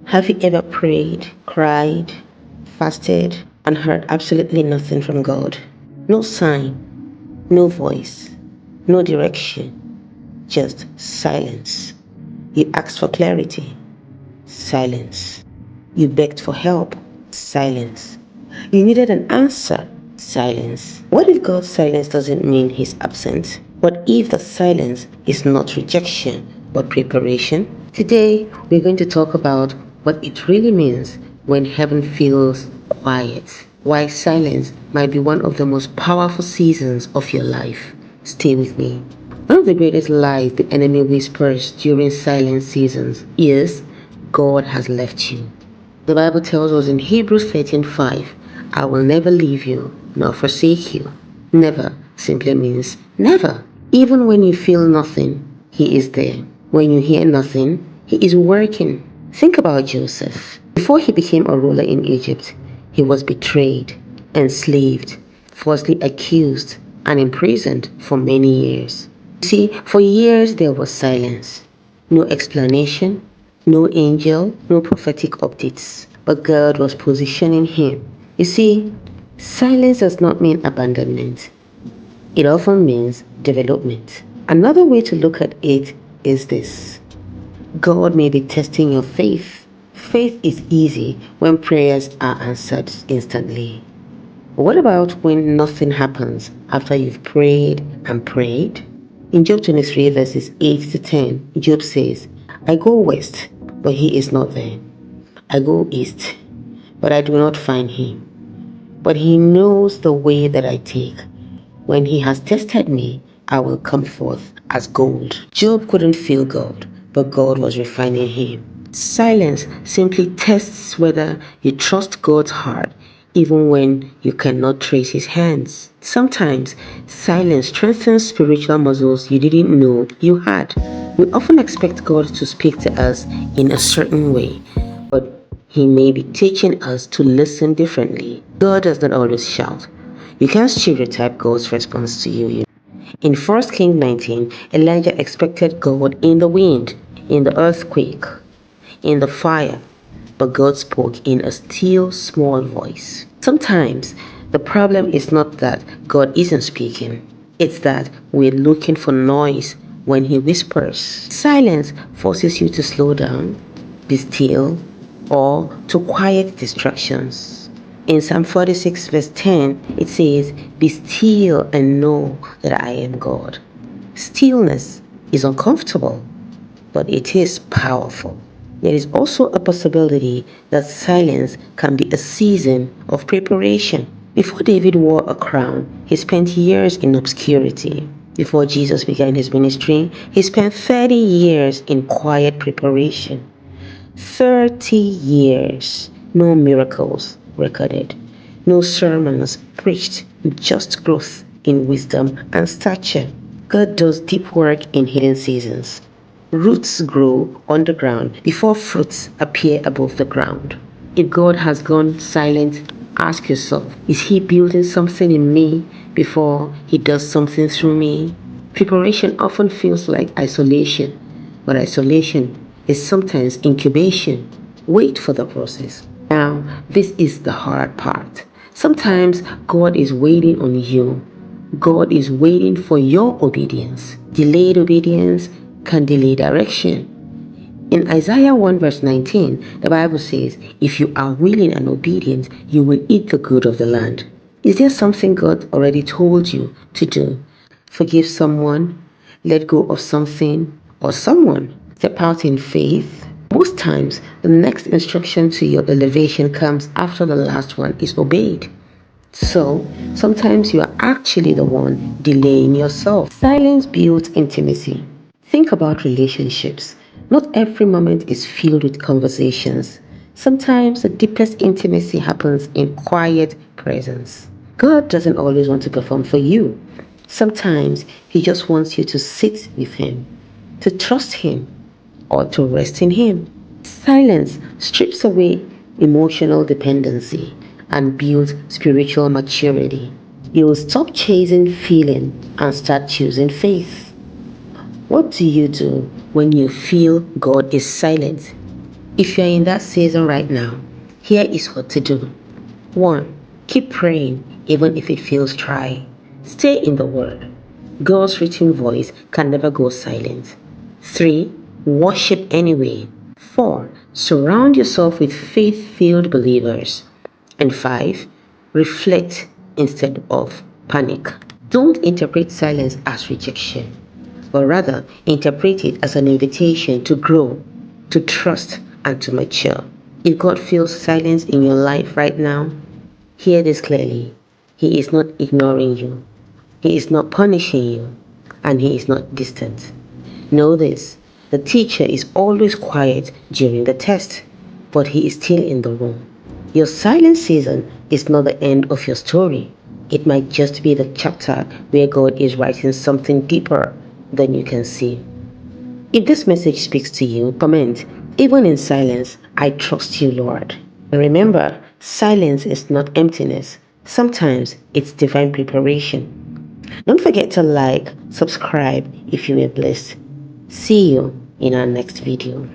Have you ever prayed, cried, fasted, and heard absolutely nothing from God? No sign, no voice, no direction, just silence. You asked for clarity, silence. You begged for help, silence. You needed an answer, silence. What if God's silence doesn't mean He's absent? What if the silence is not rejection but preparation? Today, we're going to talk about what it really means when heaven feels quiet. Why silence might be one of the most powerful seasons of your life. Stay with me. One of the greatest lies the enemy whispers during silent seasons is God has left you. The Bible tells us in Hebrews 13:5, I will never leave you nor forsake you. Never simply means never. Even when you feel nothing, He is there. When you hear nothing, He is working. Think about Joseph. Before he became a ruler in Egypt, he was betrayed, enslaved, falsely accused, and imprisoned for many years. See, for years there was silence. No explanation, no angel, no prophetic updates. But God was positioning him. You see, silence does not mean abandonment. It often means development. Another way to look at it is this. God may be testing your faith. Faith is easy when prayers are answered instantly. What about when nothing happens after you've prayed and prayed? In Job 23 verses 8 to 10, Job says, I go west, but he is not there. I go east, but I do not find him. But he knows the way that I take. When he has tested me, I will come forth as gold. Job couldn't feel God, but God was refining him. Silence simply tests whether you trust God's heart, even when you cannot trace his hands. Sometimes, silence strengthens spiritual muscles you didn't know you had. We often expect God to speak to us in a certain way, but he may be teaching us to listen differently. God does not always shout. You can't stereotype God's response to you. In 1 Kings 19, Elijah expected God in the wind, in the earthquake, in the fire, but God spoke in a still small voice. Sometimes the problem is not that God isn't speaking, it's that we're looking for noise when He whispers. Silence forces you to slow down, be still, or to quiet distractions. In Psalm 46 verse 10, it says, Be still and know that I am God. Stillness is uncomfortable, but it is powerful. There is also a possibility that silence can be a season of preparation. Before David wore a crown, he spent years in obscurity. Before Jesus began his ministry, he spent 30 years in quiet preparation. 30 years, no miracles recorded, no sermons preached, just growth in wisdom and stature. God does deep work in hidden seasons. Roots grow underground before fruits appear above the ground. If God has gone silent, ask yourself, is He building something in me before He does something through me? Preparation often feels like isolation, but isolation is sometimes incubation. Wait for the process. Now, this is the hard part. Sometimes God is waiting on you. God is waiting for your obedience. Delayed obedience can delay direction. In Isaiah 1 verse 19, the Bible says, If you are willing and obedient, you will eat the good of the land. Is there something God already told you to do? Forgive someone, let go of something or someone, step out in faith. Most times, the next instruction to your elevation comes after the last one is obeyed. So, sometimes you are actually the one delaying yourself. Silence builds intimacy. Think about relationships. Not every moment is filled with conversations. Sometimes the deepest intimacy happens in quiet presence. God doesn't always want to perform for you. Sometimes He just wants you to sit with Him, to trust Him, or to rest in Him. Silence strips away emotional dependency and builds spiritual maturity. You will stop chasing feeling and start choosing faith. What do you do when you feel God is silent? If you're in that season right now, here is what to do. 1. Keep praying even if it feels dry. Stay in the Word. God's written voice can never go silent. 3. Worship anyway. 4. Surround yourself with faith-filled believers. And 5. Reflect instead of panic. Don't interpret silence as rejection, but rather interpret it as an invitation to grow, to trust, and to mature. If God feels silence in your life right now, hear this clearly. He is not ignoring you. He is not punishing you. And He is not distant. Know this. The teacher is always quiet during the test, but He is still in the room. Your silent season is not the end of your story. It might just be the chapter where God is writing something deeper than you can see. If this message speaks to you, comment, even in silence, I trust you, Lord. And remember, silence is not emptiness. Sometimes it's divine preparation. Don't forget to like, subscribe if you were blessed. See you in our next video.